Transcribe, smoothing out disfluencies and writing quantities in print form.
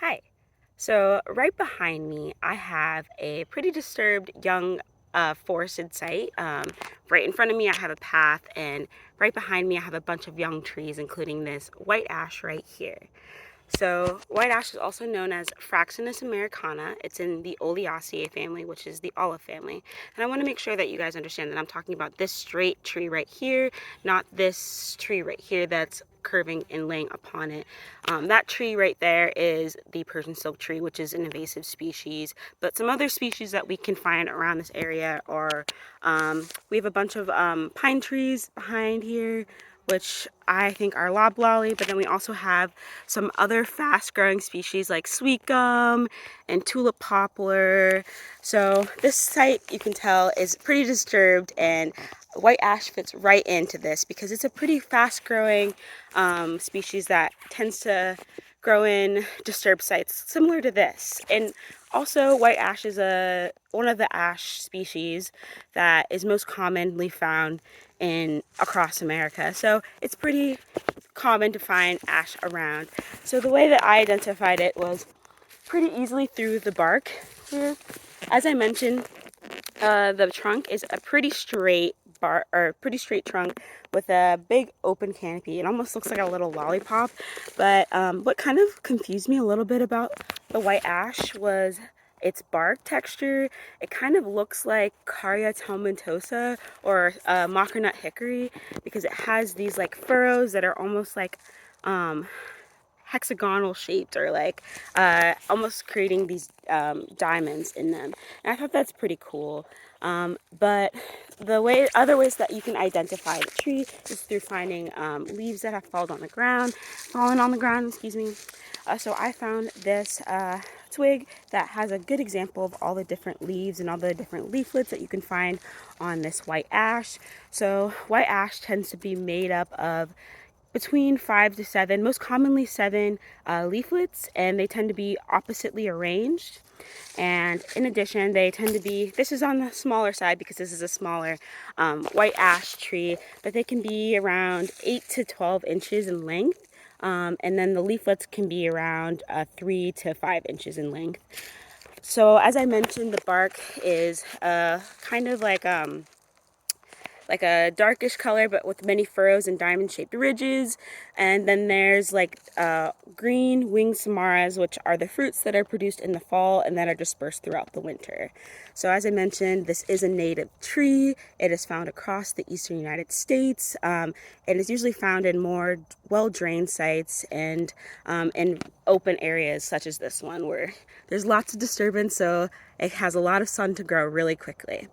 Hi. So right behind me, I have a pretty disturbed young forested site. Right in front of me, I have a path, and right behind me, I have a bunch of young trees, including this white ash right here. So white ash is also known as Fraxinus americana. It's in the Oleaceae family, which is the olive family. And I want to make sure that you guys understand that I'm talking about this straight tree right here, not this tree right here that's curving and laying upon it. That tree right there is the Persian silk tree, which is an invasive species. But some other species that we can find around this area are, we have a bunch of pine trees behind here, which I think are loblolly, but then we also have some other fast-growing species like sweet gum and tulip poplar. So this site, you can tell, is pretty disturbed, and white ash fits right into this because it's a pretty fast-growing species that tends to grow in disturbed sites similar to this. And also, white ash is one of the ash species that is most commonly found across America. So it's pretty common to find ash around. So the way that I identified it was pretty easily through the bark here. As I mentioned, the trunk is a pretty straight trunk with a big open canopy. It almost looks like a little lollipop. But what kind of confused me a little bit about the white ash was its bark texture. It kind of looks like Caria tomentosa or mockernut hickory because it has these like furrows that are almost like hexagonal shaped, or like almost creating these diamonds in them. And I thought that's pretty cool. But other ways that you can identify the tree is through finding leaves that have fallen on the ground, excuse me. So I found this twig that has a good example of all the different leaves and all the different leaflets that you can find on this white ash. So white ash tends to be made up of between 5 to 7, most commonly 7 leaflets, and they tend to be oppositely arranged. And in addition, they tend to be, this is on the smaller side because this is a smaller white ash tree, but they can be around 8 to 12 inches in length. And then the leaflets can be around 3 to 5 inches in length. So as I mentioned, the bark is kind of like a darkish color, but with many furrows and diamond-shaped ridges. And then there's like green winged samaras, which are the fruits that are produced in the fall and that are dispersed throughout the winter. So as I mentioned, this is a native tree. It is found across the eastern United States. It is usually found in more well-drained sites and in open areas such as this one where there's lots of disturbance, so it has a lot of sun to grow really quickly.